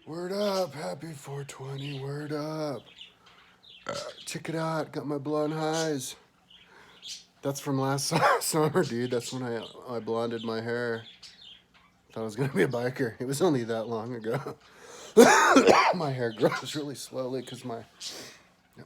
Word up, happy 420, word up. Check it out, got my blonde highs. That's from last summer, dude. That's when I blonded my hair. Thought I was gonna be a biker. It was only that long ago. My hair grows really slowly because my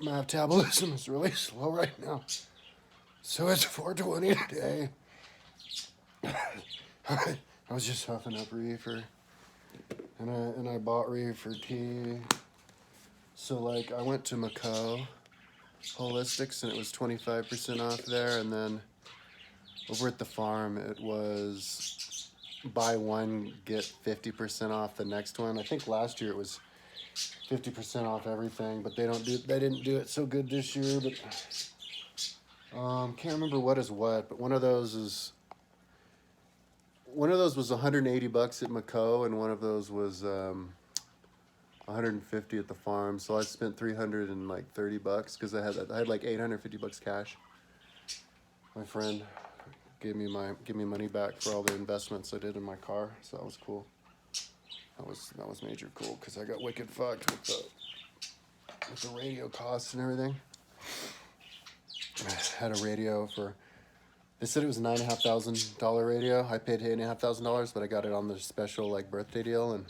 metabolism is really slow right now. So it's 420 today. I was just huffing up reefer, and I bought reefer tea. So like I went to Macau Holistics and it was 25% off there, and then over at the farm it was buy one get 50% off the next one. I think last year it was 50% off everything, but they didn't do it so good this year. But can't remember what is what, but one of those was 180 bucks at Macau, and one of those was 150 at the farm. So I spent 330 bucks because I had like 850 bucks cash. My friend gave me money back for all the investments I did in my car, so that was cool. That was major cool because I got wicked fucked with the radio costs and everything. I had a radio for. They said it was a $9,500 radio. I paid $8,500, but I got it on the special like birthday deal, and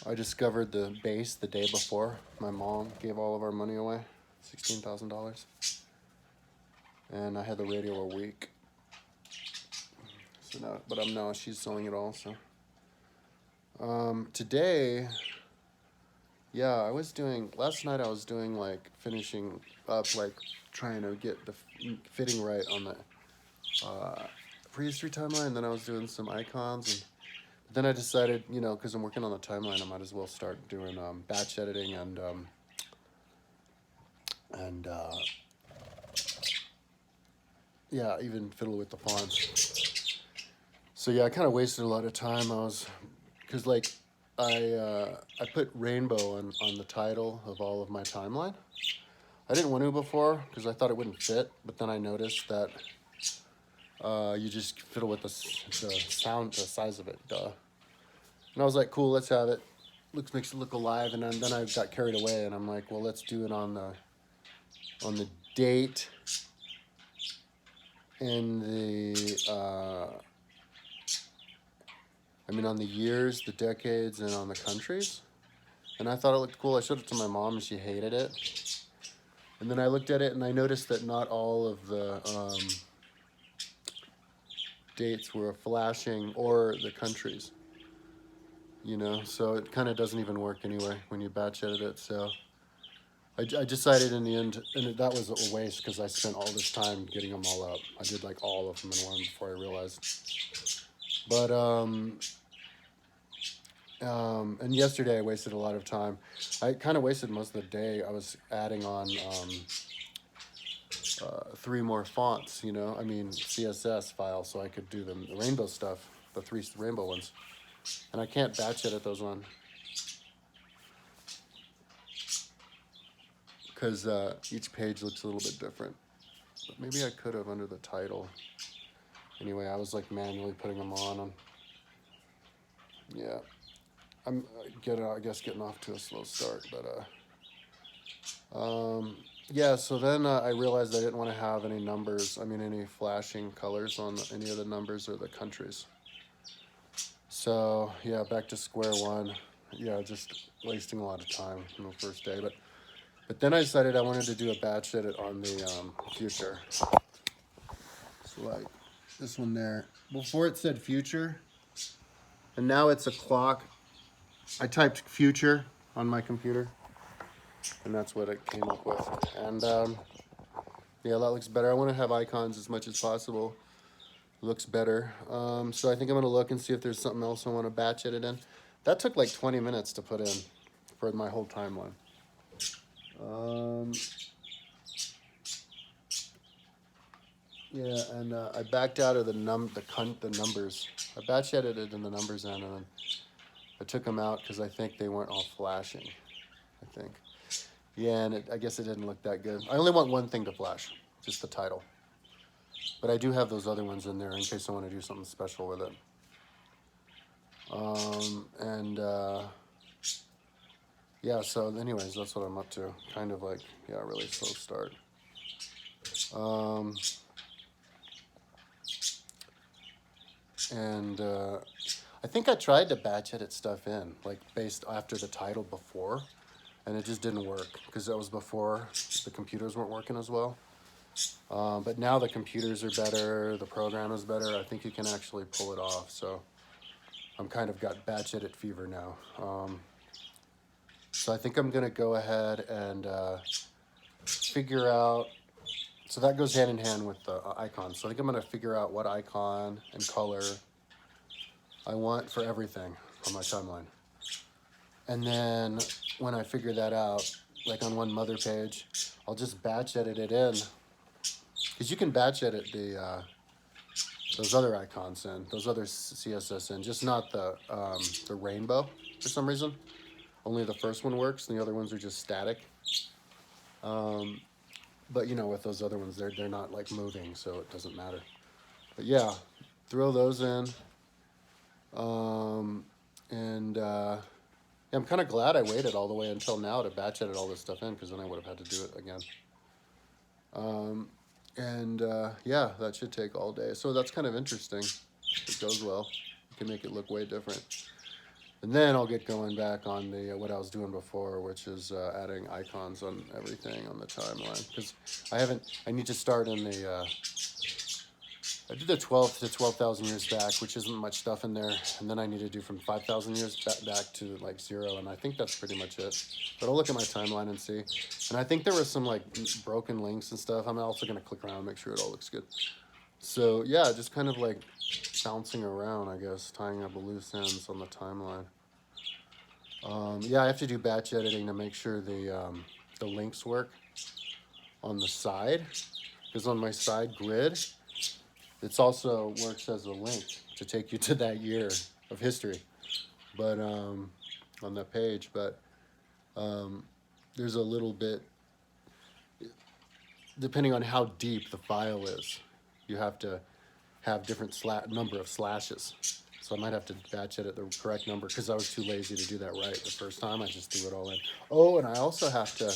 I discovered the bass the day before. My mom gave all of our money away, $16,000, and I had the radio a week. So now, but now she's selling it all. So today, yeah, last night I was doing like finishing up, like trying to get the fitting right on the prehistory timeline. Then I was doing some icons, and then I decided, because I'm working on the timeline, I might as well start doing batch editing and yeah, even fiddle with the fonts. So yeah, I kind of wasted a lot of time. Because like I put rainbow on the title of all of my timeline. I didn't want to before because I thought it wouldn't fit, but then I noticed that you just fiddle with the size of it, duh. And I was like, cool, let's have it. Makes it look alive, and then I got carried away, and I'm like, well, let's do it on the date and on the years, the decades, and on the countries. And I thought it looked cool. I showed it to my mom, and she hated it. And then I looked at it, and I noticed that not all of the dates were flashing, or the countries. So it kind of doesn't even work anyway when you batch edit it. So I decided in the end, and that was a waste because I spent all this time getting them all up. I did like all of them in one before I realized. But and yesterday I wasted a lot of time. I kind of wasted most of the day. I was adding on 3 more fonts, CSS files, so I could do the rainbow stuff, the 3 rainbow ones. And I can't batch edit those on because each page looks a little bit different. But maybe I could have under the title. Anyway, I was like manually putting them on. Yeah, I'm I guess getting off to a slow start, but yeah. So then I realized I didn't want to have any numbers. Any flashing colors on any of the numbers or the countries. So yeah, back to square one. Yeah, just wasting a lot of time in the first day, but then I decided I wanted to do a batch edit on the future. So like this one there. Before it said future, and now it's a clock. I typed future on my computer, and that's what it came up with. And yeah, that looks better. I want to have icons as much as possible. Looks better. So I think I'm going to look and see if there's something else I want to batch edit in. That took like 20 minutes to put in for my whole timeline. Yeah, and I backed out of the numbers. I batch edited in the numbers in, and then I took them out because I think they weren't all flashing. I think. Yeah, and I guess it didn't look that good. I only want one thing to flash, just the title. But I do have those other ones in there in case I want to do something special with it. And yeah, so anyways, that's what I'm up to. Kind of like, yeah, really slow start. Um, and I think I tried to batch edit stuff in, like based after the title before, and it just didn't work because that was before the computers weren't working as well. But now the computers are better, the program is better. I think you can actually pull it off. So I'm kind of got batch edit fever now. So I think I'm gonna go ahead and figure out. So that goes hand in hand with the icon. So I think I'm gonna figure out what icon and color I want for everything on my timeline. And then when I figure that out, like on one mother page, I'll just batch edit it in. Because you can batch edit those other icons in, those other CSS in, just not the rainbow for some reason. Only the first one works, and the other ones are just static. But you know, with those other ones, they're not like moving, so it doesn't matter. But yeah, throw those in. And yeah, I'm kind of glad I waited all the way until now to batch edit all this stuff in, because then I would have had to do it again. And yeah, that should take all day. So that's kind of interesting. If it goes well, you can make it look way different. And then I'll get going back on the what I was doing before, which is adding icons on everything on the timeline. Because I need to start in the, I did the 12 to 12,000 years back, which isn't much stuff in there. And then I need to do from 5,000 years back to like 0. And I think that's pretty much it. But I'll look at my timeline and see. And I think there was some like broken links and stuff. I'm also going to click around and make sure it all looks good. So yeah, just kind of like bouncing around, I guess, tying up the loose ends on the timeline. Yeah, I have to do batch editing to make sure the links work on the side, because on my side grid, it also works as a link to take you to that year of history, but on that page. But there's a little bit, depending on how deep the file is, you have to have different number of slashes. So I might have to batch edit the correct number because I was too lazy to do that right the first time. I just threw it all in. Oh, and I also have to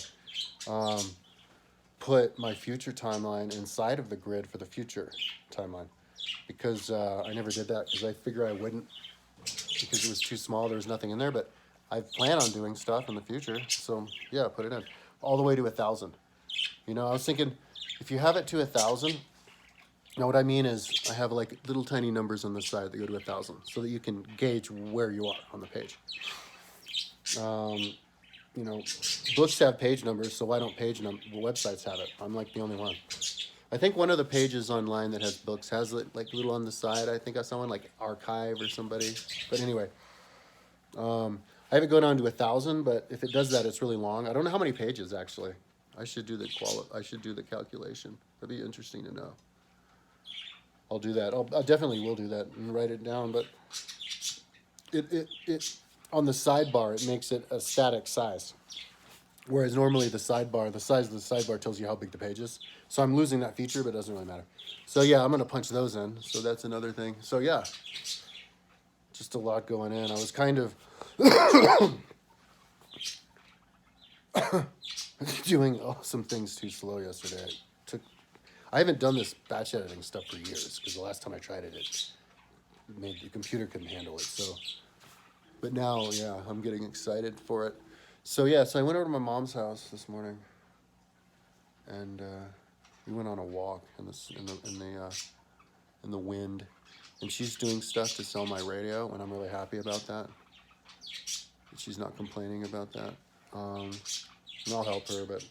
put my future timeline inside of the grid for the future timeline, because I never did that because I figure I wouldn't, because it was too small. There was nothing in there, but I plan on doing stuff in the future. So yeah, put it in all the way to 1,000. You know, I was thinking if you have it to 1,000. Now, what I mean is I have like little tiny numbers on the side that go to 1,000 so that you can gauge where you are on the page. You know, books have page numbers, so why don't websites have it? I'm like the only one. I think one of the pages online that has books has like little on the side. I think I saw one like archive or somebody. But anyway, I have it go down to 1,000, but if it does that, it's really long. I don't know how many pages actually. I should do the calculation. That'd be interesting to know. I'll do that. I definitely will do that and write it down. But it on the sidebar, it makes it a static size. Whereas normally the size of the sidebar tells you how big the page is. So I'm losing that feature, but it doesn't really matter. So yeah, I'm gonna punch those in. So that's another thing. So yeah, just a lot going in. I was kind of doing some things too slow yesterday. I haven't done this batch editing stuff for years because the last time I tried it, the computer couldn't handle it. So, but now, yeah, I'm getting excited for it. So yeah, so I went over to my mom's house this morning, and we went on a walk in the wind, and she's doing stuff to sell my radio, and I'm really happy about that. She's not complaining about that, and I'll help her, but.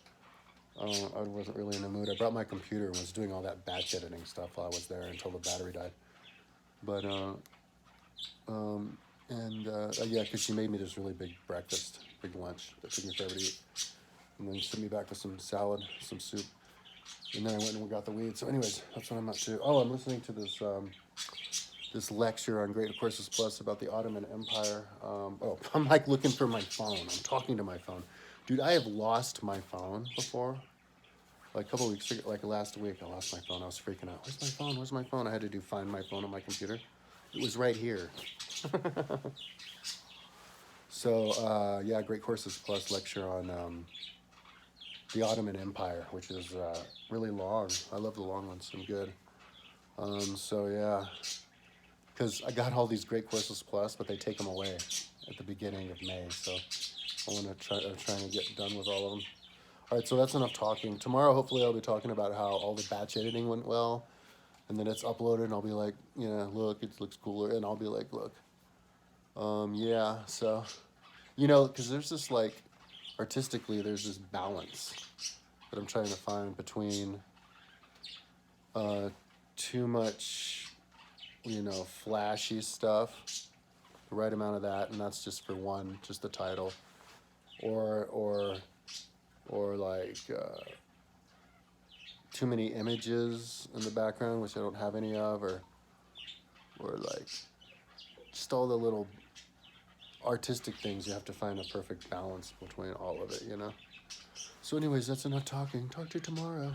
I wasn't really in the mood. I brought my computer and was doing all that batch editing stuff while I was there until the battery died. But, yeah, because she made me this really big breakfast, big lunch that took me forever to eat. And then sent me back with some salad, some soup. And then I went and we got the weed. So anyways, that's what I'm up to. Oh, I'm listening to this this lecture on Great Courses Plus about the Ottoman Empire. I'm like looking for my phone. I'm talking to my phone. Dude, I have lost my phone before. Like a couple of weeks ago, like last week, I lost my phone. I was freaking out. Where's my phone? Where's my phone? I had to do find my phone on my computer. It was right here. So, yeah, Great Courses Plus lecture on the Ottoman Empire, which is really long. I love the long ones. I'm good. So, yeah, because I got all these Great Courses Plus, but they take them away at the beginning of May. So I want to I'm trying to get done with all of them. All right, so that's enough talking. Tomorrow, hopefully, I'll be talking about how all the batch editing went well, and then it's uploaded, and I'll be like, yeah, look, it looks cooler, and I'll be like, look, yeah. So, because there's this like, artistically, there's this balance that I'm trying to find between too much, flashy stuff, the right amount of that, and that's just for one, just the title, or like too many images in the background, which I don't have any of, or like just all the little artistic things. You have to find a perfect balance between all of it. So anyways, that's enough talking. Talk to you tomorrow.